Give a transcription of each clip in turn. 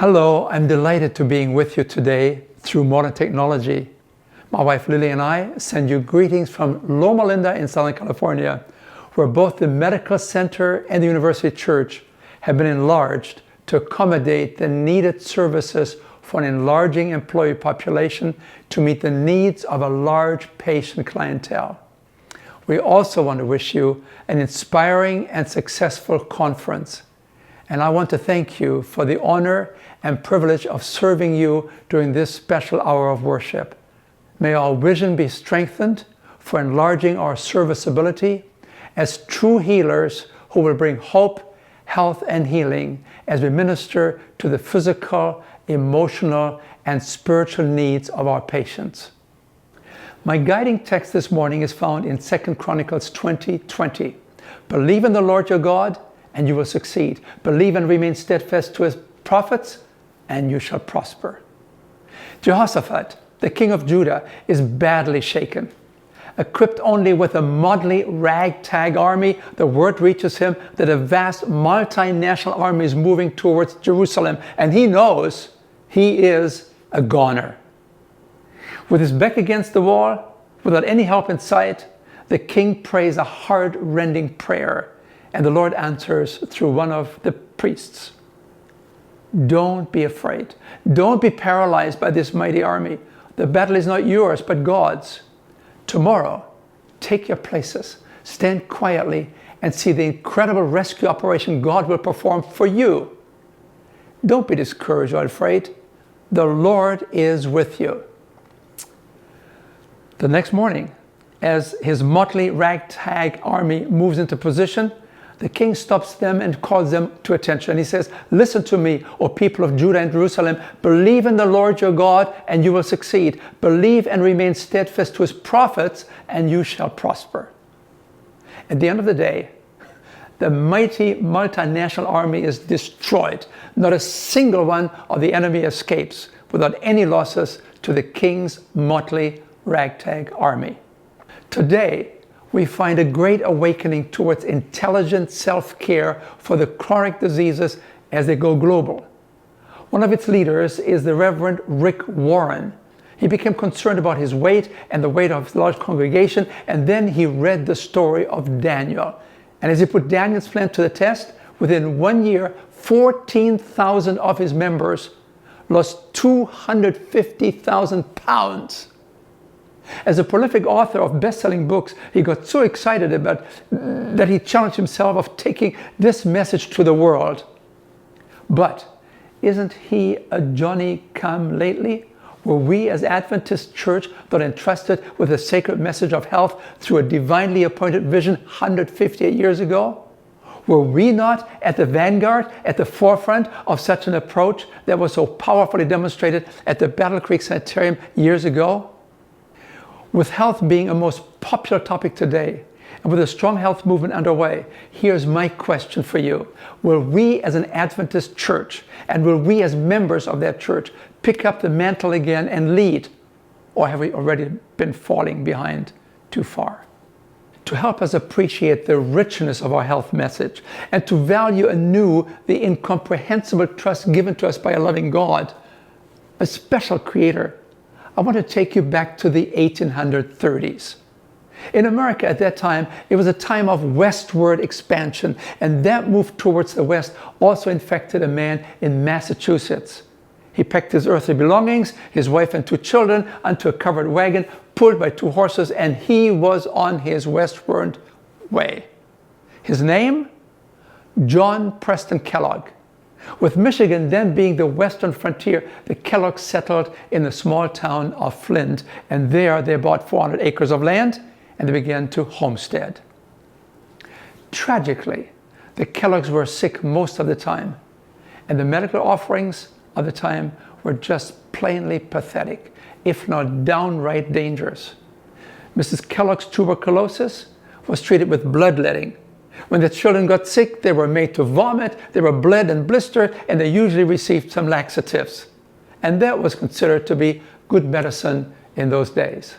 Hello, I'm delighted to being with you today through modern technology. My wife Lily and I send you greetings from Loma Linda in Southern California, where both the Medical Center and the University Church have been enlarged to accommodate the needed services for an enlarging employee population to meet the needs of a large patient clientele. We also want to wish you an inspiring and successful conference. And I want to thank you for the honor and privilege of serving you during this special hour of worship. May our vision be strengthened for enlarging our serviceability as true healers who will bring hope, health, and healing as we minister to the physical, emotional, and spiritual needs of our patients. My guiding text this morning is found in 2 Chronicles 20:20. Believe in the Lord your God, and you will succeed. Believe and remain steadfast to his prophets, and you shall prosper. Jehoshaphat, the king of Judah, is badly shaken. Equipped only with a motley ragtag army, the word reaches him that a vast multinational army is moving towards Jerusalem, and he knows he is a goner. With his back against the wall, without any help in sight, the king prays a heart-rending prayer, and the Lord answers through one of the priests. Don't be afraid. Don't be paralyzed by this mighty army. The battle is not yours, but God's. Tomorrow, take your places, stand quietly, and see the incredible rescue operation God will perform for you. Don't be discouraged or afraid. The Lord is with you. The next morning, as his motley ragtag army moves into position, the king stops them and calls them to attention. He says, listen to me, O people of Judah and Jerusalem. Believe in the Lord your God, and you will succeed. Believe and remain steadfast to his prophets, and you shall prosper. At the end of the day, the mighty multinational army is destroyed. Not a single one of the enemy escapes without any losses to the king's motley ragtag army. Today, we find a great awakening towards intelligent self-care for the chronic diseases as they go global. One of its leaders is the Reverend Rick Warren. He became concerned about his weight and the weight of his large congregation, and then he read the story of Daniel. And as he put Daniel's plan to the test, within 1 year, 14,000 of his members lost 250,000 pounds. As a prolific author of best-selling books, he got so excited about that he challenged himself of taking this message to the world. But isn't he a Johnny-come-lately? Were we as Adventist Church not entrusted with the sacred message of health through a divinely appointed vision 158 years ago? Were we not at the vanguard, at the forefront of such an approach that was so powerfully demonstrated at the Battle Creek Sanitarium years ago? With health being a most popular topic today, and with a strong health movement underway, here's my question for you. Will we as an Adventist church, and will we as members of that church, pick up the mantle again and lead? Or have we already been falling behind too far? to help us appreciate the richness of our health message and to value anew the incomprehensible trust given to us by a loving God, a special creator, I want to take you back to the 1830s. In America at that time, it was a time of westward expansion, and that move towards the west also infected a man in Massachusetts. He packed his earthly belongings, his wife and 2 children, onto a covered wagon pulled by 2 horses, and he was on his westward way. His name? John Preston Kellogg. With Michigan then being the western frontier, the Kellogg's settled in the small town of Flint, and there they bought 400 acres of land and they began to homestead. Tragically, the Kellogg's were sick most of the time, and the medical offerings of the time were just plainly pathetic, if not downright dangerous. Mrs. Kellogg's tuberculosis was treated with bloodletting. When the children got sick, they were made to vomit, they were bled and blistered, and they usually received some laxatives. And that was considered to be good medicine in those days.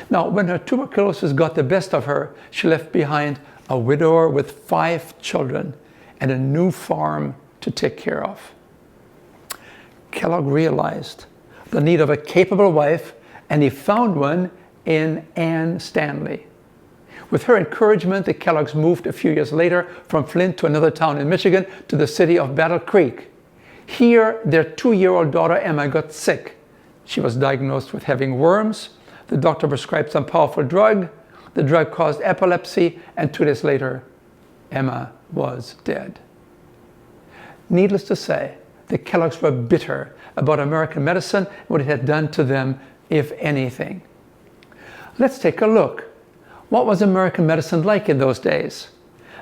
Now, when her tuberculosis got the best of her, she left behind a widower with 5 children and a new farm to take care of. Kellogg realized the need of a capable wife, and he found one in Anne Stanley. With her encouragement, the Kellogg's moved a few years later from Flint to another town in Michigan to the city of Battle Creek. Here, their 2-year-old daughter Emma got sick. She was diagnosed with having worms. The doctor prescribed some powerful drug. The drug caused epilepsy, and 2 days later, Emma was dead. Needless to say, the Kellogg's were bitter about American medicine and what it had done to them, if anything. Let's take a look. What was American medicine like in those days?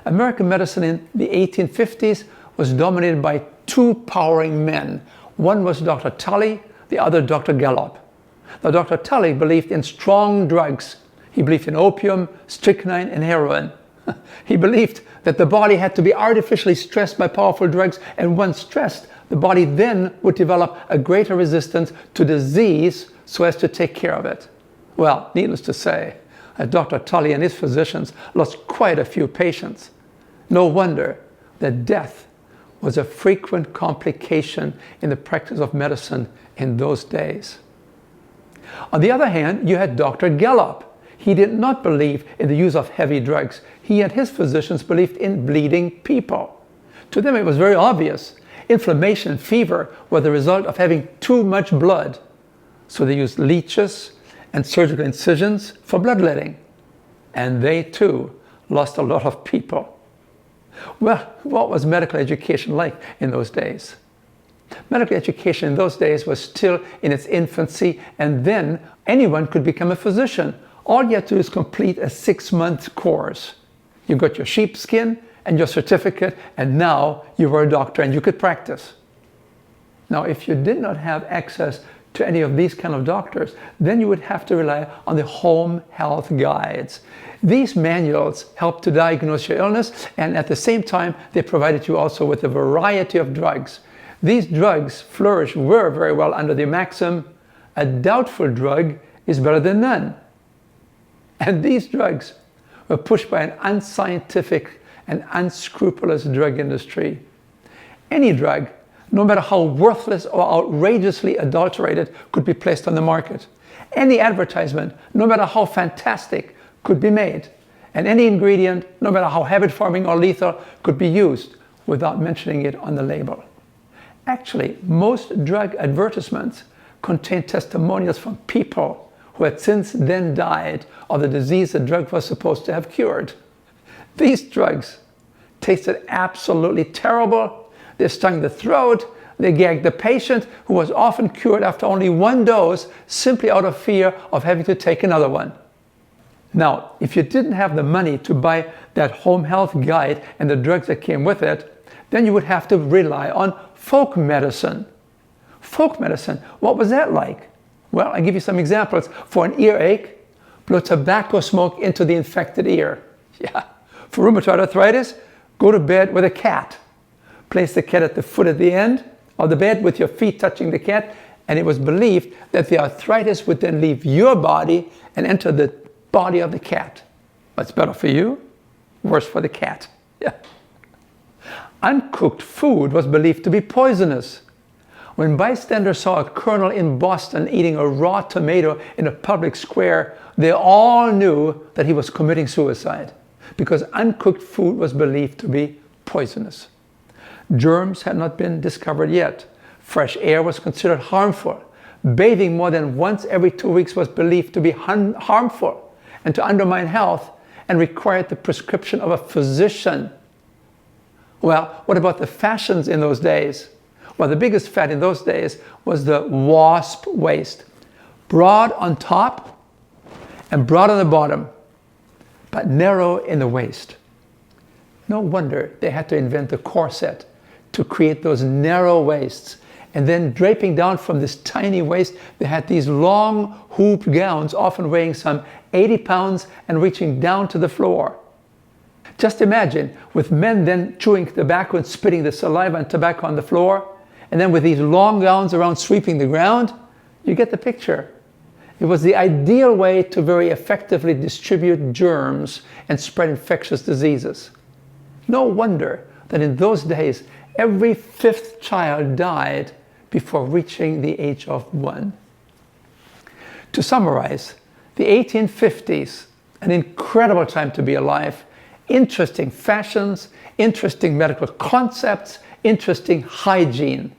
American medicine in the 1850s was dominated by 2 powering men. One was Dr. Tully, the other Dr. Gallup. Now, Dr. Tully believed in strong drugs. He believed in opium, strychnine, and heroin. He believed that the body had to be artificially stressed by powerful drugs, and once stressed, the body then would develop a greater resistance to disease so as to take care of it. Well, needless to say, Dr. Tully and his physicians lost quite a few patients. No wonder that death was a frequent complication in the practice of medicine in those days. On the other hand, you had Dr. Gallup. He did not believe in the use of heavy drugs. He and his physicians believed in bleeding people. To them, it was very obvious. Inflammation and fever were the result of having too much blood. So they used leeches and surgical incisions for bloodletting. And they too lost a lot of people. Well, what was medical education like in those days? Medical education in those days was still in its infancy, and then anyone could become a physician. All you had to do is complete a 6-month course. You got your sheepskin and your certificate, and now you were a doctor and you could practice. Now, if you did not have access to any of these kind of doctors, then you would have to rely on the home health guides. These manuals helped to diagnose your illness, and at the same time, they provided you also with a variety of drugs. These drugs were very well under the maxim, a doubtful drug is better than none. And these drugs were pushed by an unscientific and unscrupulous drug industry. Any drug, no matter how worthless or outrageously adulterated, could be placed on the market. Any advertisement, no matter how fantastic, could be made. And any ingredient, no matter how habit-forming or lethal, could be used without mentioning it on the label. Actually, most drug advertisements contain testimonials from people who had since then died of the disease the drug was supposed to have cured. These drugs tasted absolutely terrible. They stung the throat. They gagged the patient, who was often cured after only 1 dose, simply out of fear of having to take another one. Now, if you didn't have the money to buy that home health guide and the drugs that came with it, then you would have to rely on folk medicine. Folk medicine, what was that like? Well, I'll give you some examples. For an earache, blow tobacco smoke into the infected ear. Yeah. For rheumatoid arthritis, go to bed with a cat. Place the cat at the foot at the end of the bed with your feet touching the cat, and it was believed that the arthritis would then leave your body and enter the body of the cat. What's better for you? Worse for the cat. Yeah. Uncooked food was believed to be poisonous. When bystanders saw a colonel in Boston eating a raw tomato in a public square, they all knew that he was committing suicide, because uncooked food was believed to be poisonous. Germs had not been discovered yet. Fresh air was considered harmful. Bathing more than once every 2 weeks was believed to be harmful and to undermine health, and required the prescription of a physician. Well, what about the fashions in those days? Well, the biggest fad in those days was the wasp waist. Broad on top and broad on the bottom, but narrow in the waist. No wonder they had to invent the corset to create those narrow waists. And then draping down from this tiny waist, they had these long hooped gowns, often weighing some 80 pounds and reaching down to the floor. Just imagine, with men then chewing tobacco and spitting the saliva and tobacco on the floor, and then with these long gowns around sweeping the ground, you get the picture. It was the ideal way to very effectively distribute germs and spread infectious diseases. No wonder that in those days, every fifth child died before reaching the age of 1. To summarize, the 1850s, an incredible time to be alive, interesting fashions, interesting medical concepts, interesting hygiene.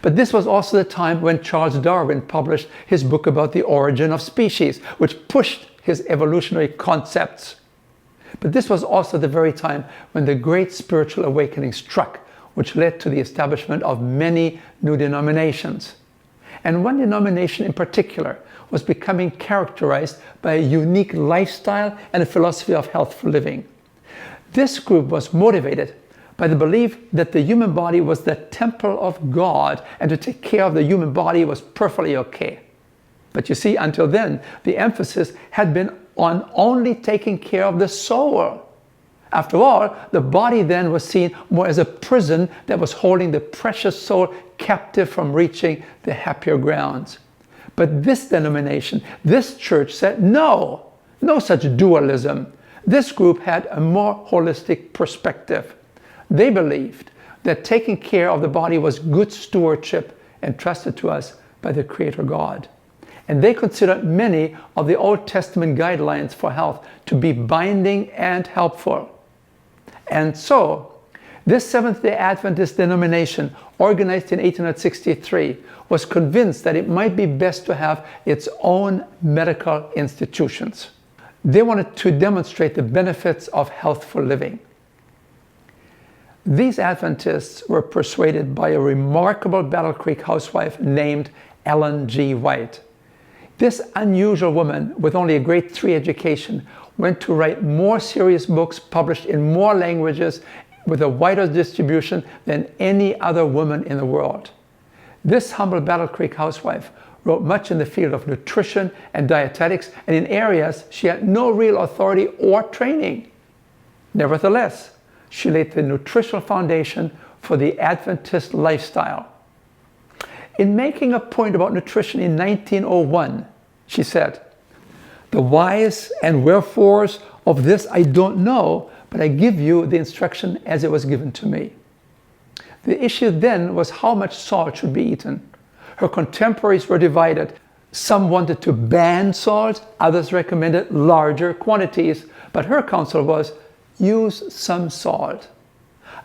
But this was also the time when Charles Darwin published his book about the origin of species, which pushed his evolutionary concepts. But this was also the very time when the great spiritual awakening struck, which led to the establishment of many new denominations. And one denomination in particular was becoming characterized by a unique lifestyle and a philosophy of healthful living. This group was motivated by the belief that the human body was the temple of God, and to take care of the human body was perfectly okay. But you see, until then, the emphasis had been on only taking care of the soul. After all, the body then was seen more as a prison that was holding the precious soul captive from reaching the happier grounds. But this denomination, this church said no, no such dualism. This group had a more holistic perspective. They believed that taking care of the body was good stewardship entrusted to us by the Creator God. And they considered many of the Old Testament guidelines for health to be binding and helpful. And so, this Seventh-day Adventist denomination, organized in 1863, was convinced that it might be best to have its own medical institutions. They wanted to demonstrate the benefits of healthful living. These Adventists were persuaded by a remarkable Battle Creek housewife named Ellen G. White. This unusual woman, with only a grade 3 education, went to write more serious books published in more languages with a wider distribution than any other woman in the world. This humble Battle Creek housewife wrote much in the field of nutrition and dietetics, and in areas she had no real authority or training. Nevertheless, she laid the nutritional foundation for the Adventist lifestyle. In making a point about nutrition in 1901, she said, "The whys and wherefores of this I don't know, but I give you the instruction as it was given to me." The issue then was how much salt should be eaten. Her contemporaries were divided. Some wanted to ban salt, others recommended larger quantities, but her counsel was, use some salt.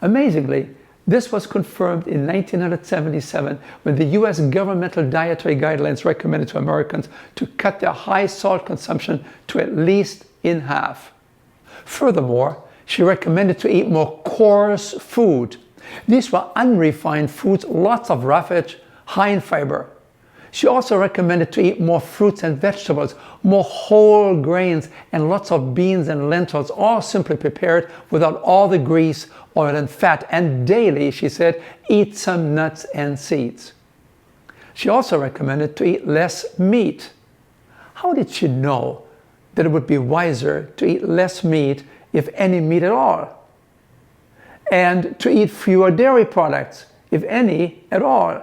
Amazingly, this was confirmed in 1977 when the US governmental dietary guidelines recommended to Americans to cut their high salt consumption to at least in half. Furthermore, she recommended to eat more coarse food. These were unrefined foods, lots of roughage, high in fiber. She also recommended to eat more fruits and vegetables, more whole grains, and lots of beans and lentils, all simply prepared without all the grease, oil, and fat. And daily, she said, eat some nuts and seeds. She also recommended to eat less meat. How did she know that it would be wiser to eat less meat, if any meat at all? And to eat fewer dairy products, if any at all?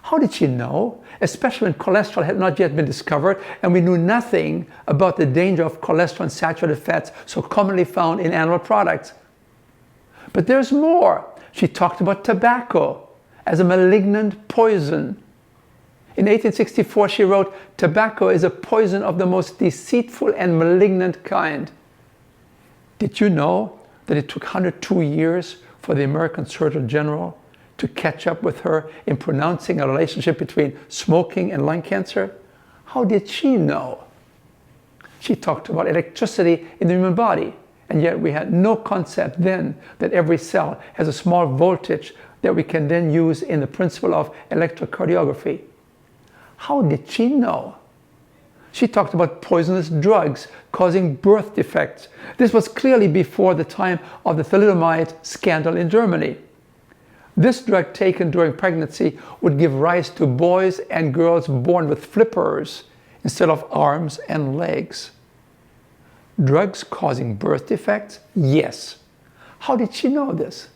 How did she know? Especially when cholesterol had not yet been discovered and we knew nothing about the danger of cholesterol and saturated fats so commonly found in animal products. But there's more. She talked about tobacco as a malignant poison. In 1864, she wrote, "Tobacco is a poison of the most deceitful and malignant kind." Did you know that it took 102 years for the American Surgeon General to catch up with her in pronouncing a relationship between smoking and lung cancer? How did she know? She talked about electricity in the human body, and yet we had no concept then that every cell has a small voltage that we can then use in the principle of electrocardiography. How did she know? She talked about poisonous drugs causing birth defects. This was clearly before the time of the thalidomide scandal in Germany. This drug taken during pregnancy would give rise to boys and girls born with flippers instead of arms and legs. Drugs causing birth defects? Yes. How did she know this?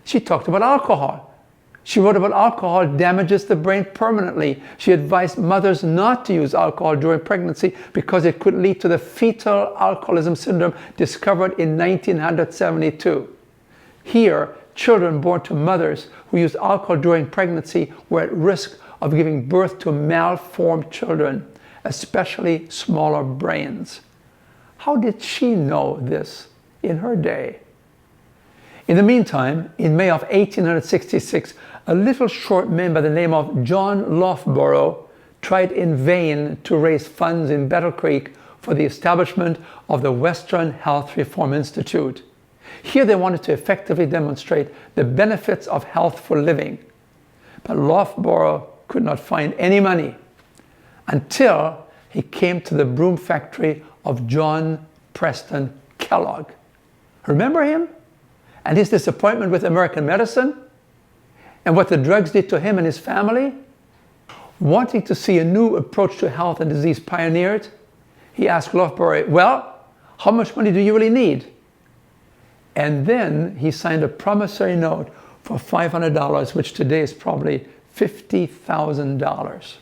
She talked about alcohol. She wrote about alcohol damages the brain permanently. She advised mothers not to use alcohol during pregnancy because it could lead to the fetal alcoholism syndrome discovered in 1972. Here, children born to mothers who used alcohol during pregnancy were at risk of giving birth to malformed children, especially smaller brains. How did she know this in her day? In the meantime, in May of 1866, a little short man by the name of John Loughborough tried in vain to raise funds in Battle Creek for the establishment of the Western Health Reform Institute. Here they wanted to effectively demonstrate the benefits of healthful living. But Loughborough could not find any money until he came to the broom factory of John Preston Kellogg. Remember him? And his disappointment with American medicine? And what the drugs did to him and his family? Wanting to see a new approach to health and disease pioneered, he asked Loughborough, "Well, how much money do you really need?" And then he signed a promissory note for $500, which today is probably $50,000.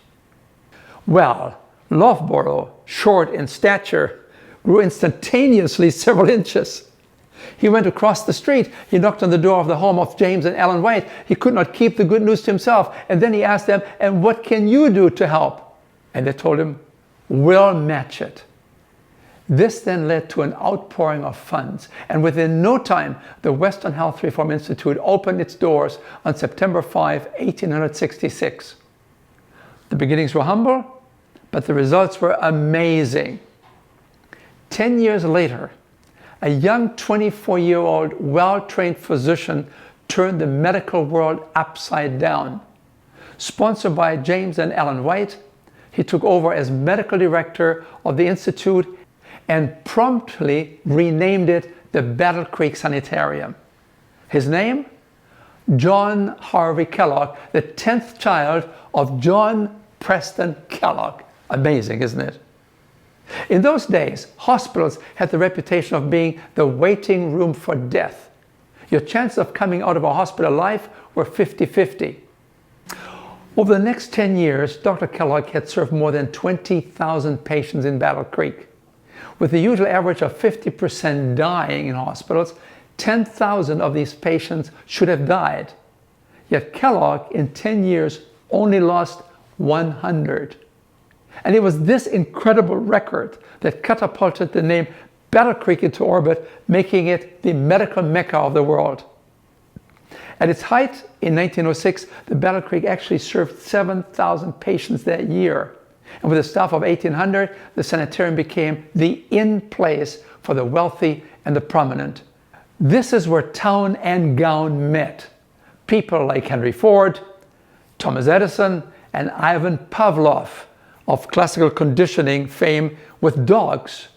Well, Loughborough, short in stature, grew instantaneously several inches. He went across the street. He knocked on the door of the home of James and Ellen White. He could not keep the good news to himself. And then he asked them, "And what can you do to help?" And they told him, "We'll match it." This then led to an outpouring of funds. And within no time, the Western Health Reform Institute opened its doors on September 5, 1866. The beginnings were humble, but the results were amazing. 10 years later, a young 24-year-old well-trained physician turned the medical world upside down. Sponsored by James and Ellen White, he took over as medical director of the Institute and promptly renamed it the Battle Creek Sanitarium. His name? John Harvey Kellogg, the 10th child of John Preston Kellogg. Amazing, isn't it? In those days, hospitals had the reputation of being the waiting room for death. Your chances of coming out of a hospital alive were 50-50. Over the next 10 years, Dr. Kellogg had served more than 20,000 patients in Battle Creek. With the usual average of 50% dying in hospitals, 10,000 of these patients should have died. Yet Kellogg, in 10 years, only lost 100. And it was this incredible record that catapulted the name Battle Creek into orbit, making it the medical mecca of the world. At its height, in 1906, the Battle Creek actually served 7,000 patients that year. And with a staff of 1,800, the sanitarium became the in-place for the wealthy and the prominent. This is where town and gown met. People like Henry Ford, Thomas Edison, and Ivan Pavlov of classical conditioning fame with dogs.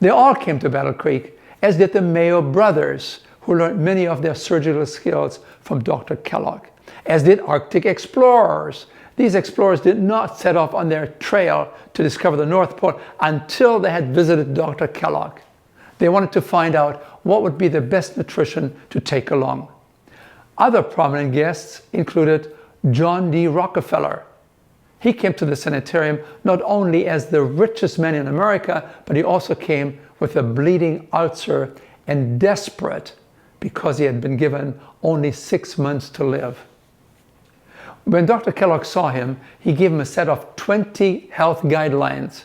They all came to Battle Creek, as did the Mayo brothers, who learned many of their surgical skills from Dr. Kellogg, as did Arctic explorers. These explorers did not set off on their trail to discover the North Pole until they had visited Dr. Kellogg. They wanted to find out what would be the best nutrition to take along. Other prominent guests included John D. Rockefeller. He came to the sanitarium not only as the richest man in America, but he also came with a bleeding ulcer and desperate because he had been given only 6 months to live. When Dr. Kellogg saw him, he gave him a set of 20 health guidelines.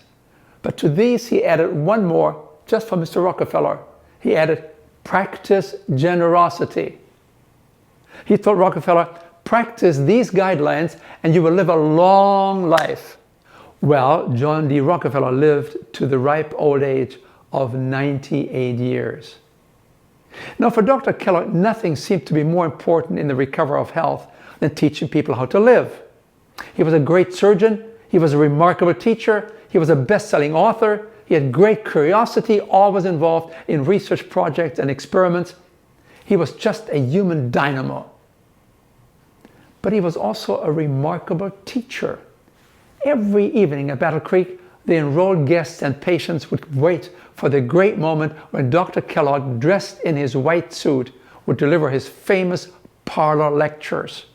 But to these, he added one more just for Mr. Rockefeller. He added, practice generosity. He told Rockefeller, practice these guidelines and you will live a long life. Well, John D. Rockefeller lived to the ripe old age of 98 years. Now, for Dr. Kellogg, nothing seemed to be more important in the recovery of health than teaching people how to live. He was a great surgeon. He was a remarkable teacher. He was a best-selling author. He had great curiosity, always involved in research projects and experiments. He was just a human dynamo. But he was also a remarkable teacher. Every evening at Battle Creek, the enrolled guests and patients would wait for the great moment when Dr. Kellogg, dressed in his white suit, would deliver his famous parlor lectures.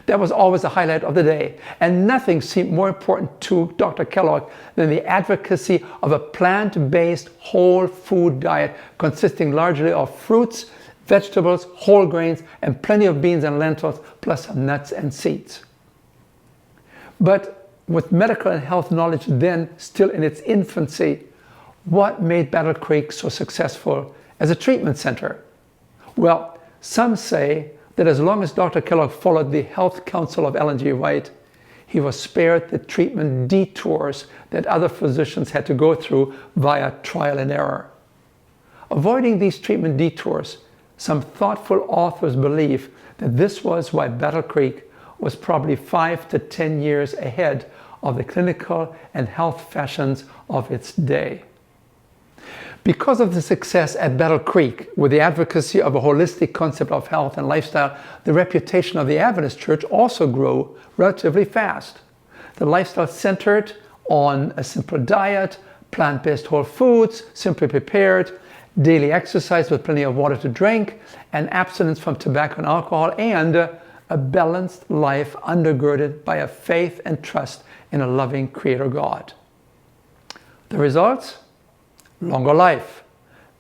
That was always the highlight of the day, and nothing seemed more important to Dr. Kellogg than the advocacy of a plant-based whole food diet consisting largely of fruits, vegetables, whole grains, and plenty of beans and lentils, plus some nuts and seeds. But with medical and health knowledge then still in its infancy, what made Battle Creek so successful as a treatment center? Well, some say that as long as Dr. Kellogg followed the health counsel of Ellen G. White, he was spared the treatment detours that other physicians had to go through via trial and error. Avoiding these treatment detours, some thoughtful authors believe that this was why Battle Creek was probably 5 to 10 years ahead of the clinical and health fashions of its day. Because of the success at Battle Creek with the advocacy of a holistic concept of health and lifestyle, the reputation of the Adventist Church also grew relatively fast. The lifestyle centered on a simple diet, plant-based whole foods, simply prepared, daily exercise with plenty of water to drink, and abstinence from tobacco and alcohol, and a balanced life undergirded by a faith and trust in a loving Creator God. The results? Longer life,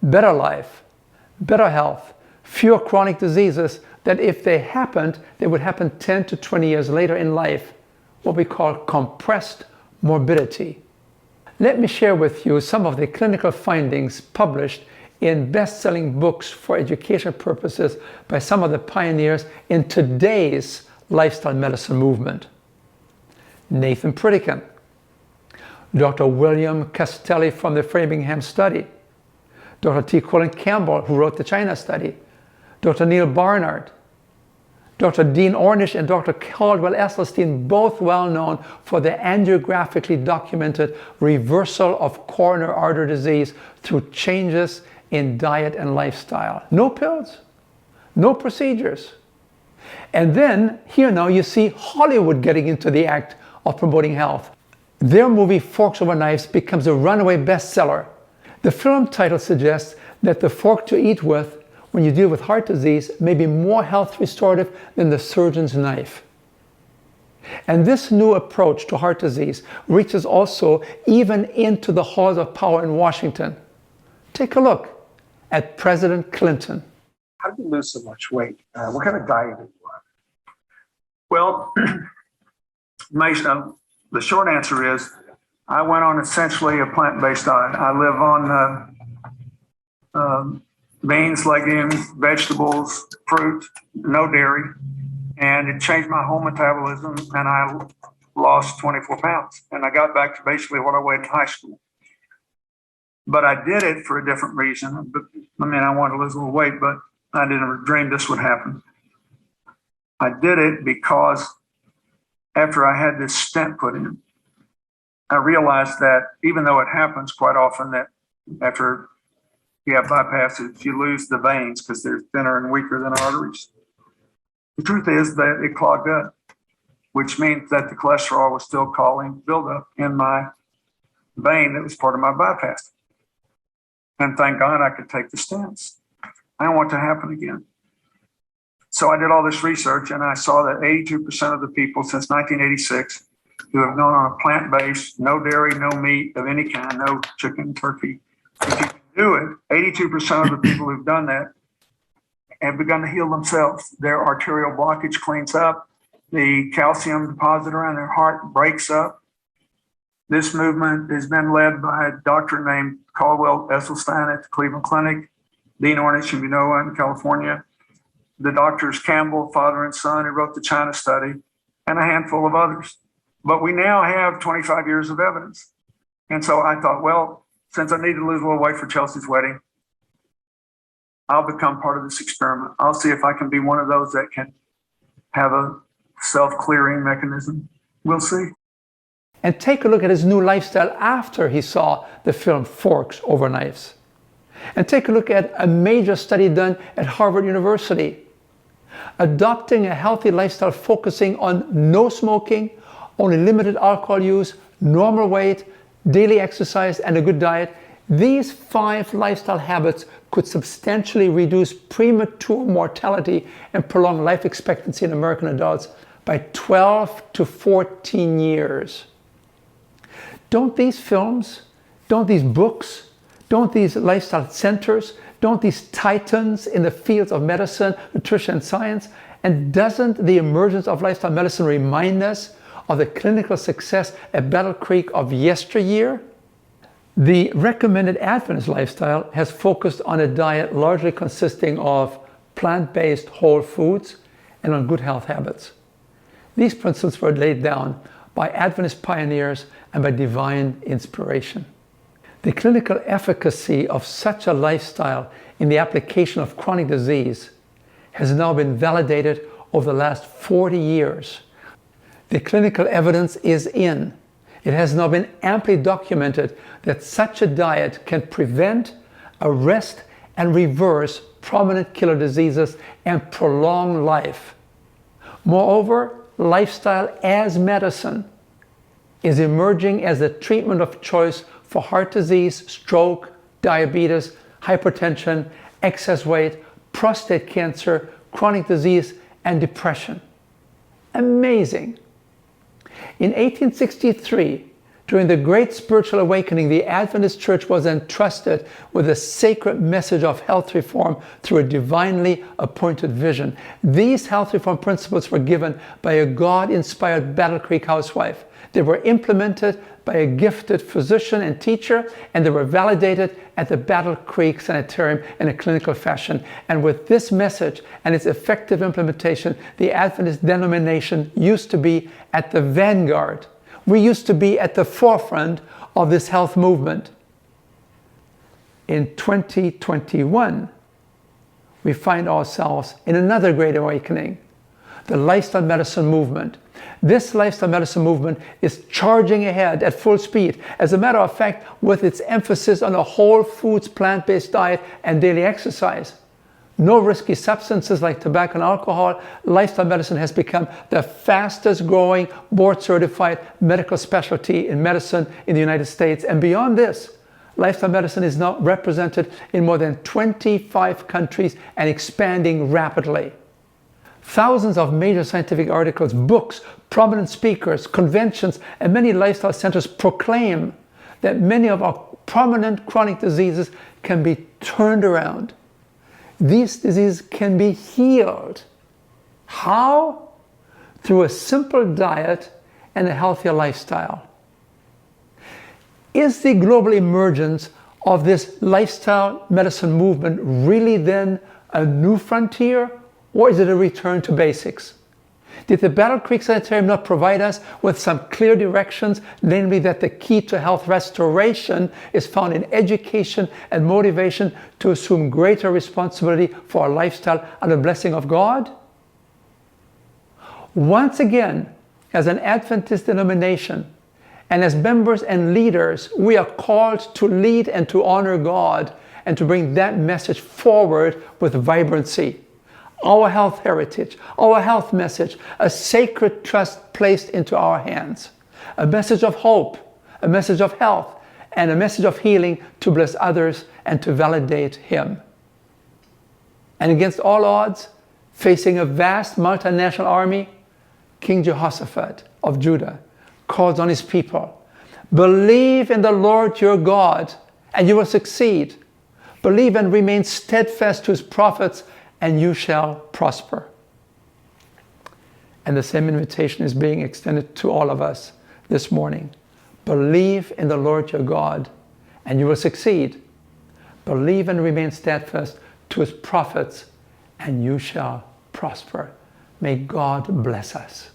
better health, fewer chronic diseases that if they happened, they would happen 10 to 20 years later in life, what we call compressed morbidity. Let me share with you some of the clinical findings published in best-selling books for education purposes by some of the pioneers in today's lifestyle medicine movement. Nathan Pritikin, Dr. William Castelli from the Framingham Study, Dr. T. Colin Campbell, who wrote the China Study, Dr. Neil Barnard, Dr. Dean Ornish, and Dr. Caldwell Esselstyn, both well known for the angiographically documented reversal of coronary artery disease through changes in diet and lifestyle. No pills, no procedures. And then here now you see Hollywood getting into the act of promoting health. Their movie Forks Over Knives becomes a runaway bestseller. The film title suggests that the fork to eat with when you deal with heart disease may be more health restorative than the surgeon's knife. And this new approach to heart disease reaches also even into the halls of power in Washington. Take a look at President Clinton. How did you lose so much weight? What kind of diet did you have? Well, the short answer is I went on essentially a plant-based diet. I live on beans, legumes, vegetables, fruit, no dairy, and it changed my whole metabolism, and I lost 24 pounds, and I got back to basically what I weighed in high school. But I did it for a different reason. I wanted to lose a little weight, but I didn't dream this would happen. I did it because after I had this stent put in, I realized that even though it happens quite often that after you have bypasses, you lose the veins because they're thinner and weaker than arteries. The truth is that it clogged up, which means that the cholesterol was still causing buildup in my vein that was part of my bypass. And thank God I could take the stents. I don't want it to happen again. So I did all this research and I saw that 82% of the people since 1986 who have gone on a plant-based, no dairy, no meat of any kind, no chicken, turkey. If you can do it, 82% of the people who've done that have begun to heal themselves. Their arterial blockage cleans up. The calcium deposit around their heart breaks up. This movement has been led by a doctor named Caldwell Esselstyn at the Cleveland Clinic, Dean Ornish, you know, in California. The doctors Campbell, father and son, who wrote the China study, and a handful of others. But we now have 25 years of evidence. And so I thought, well, since I need to lose a little weight for Chelsea's wedding, I'll become part of this experiment. I'll see if I can be one of those that can have a self-clearing mechanism. We'll see. And take a look at his new lifestyle after he saw the film Forks Over Knives. And take a look at a major study done at Harvard University. Adopting a healthy lifestyle focusing on no smoking, only limited alcohol use, normal weight, daily exercise, and a good diet, these 5 lifestyle habits could substantially reduce premature mortality and prolong life expectancy in American adults by 12 to 14 years. Don't these films, don't these books, don't these lifestyle centers, don't these titans in the fields of medicine, nutrition, and science, and doesn't the emergence of lifestyle medicine remind us of the clinical success at Battle Creek of yesteryear? The recommended Adventist lifestyle has focused on a diet largely consisting of plant-based whole foods and on good health habits. These principles were laid down by Adventist pioneers and by divine inspiration. The clinical efficacy of such a lifestyle in the application of chronic disease has now been validated over the last 40 years. The clinical evidence is in. It has now been amply documented that such a diet can prevent, arrest, and reverse prominent killer diseases and prolong life. Moreover, lifestyle as medicine is emerging as a treatment of choice for heart disease, stroke, diabetes, hypertension, excess weight, prostate cancer, chronic disease, and depression. Amazing. In 1863, during the Great Spiritual Awakening, the Adventist Church was entrusted with a sacred message of health reform through a divinely appointed vision. These health reform principles were given by a God-inspired Battle Creek housewife. They were implemented by a gifted physician and teacher, and they were validated at the Battle Creek Sanitarium in a clinical fashion. And with this message and its effective implementation, the Adventist denomination used to be at the vanguard. We used to be at the forefront of this health movement. In 2021, we find ourselves in another great awakening, the lifestyle medicine movement. This lifestyle medicine movement is charging ahead at full speed. As a matter of fact, with its emphasis on a whole foods, plant-based diet and daily exercise. No risky substances like tobacco and alcohol, lifestyle medicine has become the fastest growing board-certified medical specialty in medicine in the United States. And beyond this, lifestyle medicine is now represented in more than 25 countries and expanding rapidly. Thousands of major scientific articles, books, prominent speakers, conventions, and many lifestyle centers proclaim that many of our prominent chronic diseases can be turned around. These diseases can be healed. How? Through a simple diet and a healthier lifestyle. Is the global emergence of this lifestyle medicine movement really then a new frontier, or is it a return to basics? Did the Battle Creek Sanitarium not provide us with some clear directions, namely that the key to health restoration is found in education and motivation to assume greater responsibility for our lifestyle and the blessing of God? Once again, as an Adventist denomination, and as members and leaders, we are called to lead and to honor God and to bring that message forward with vibrancy. Our health heritage, our health message, a sacred trust placed into our hands, a message of hope, a message of health, and a message of healing to bless others and to validate Him. And against all odds, facing a vast multinational army, King Jehoshaphat of Judah calls on his people, believe in the Lord your God and you will succeed. Believe and remain steadfast to his prophets and you shall prosper. And the same invitation is being extended to all of us this morning. Believe in the Lord your God and you will succeed. Believe and remain steadfast to his prophets and you shall prosper. May God bless us.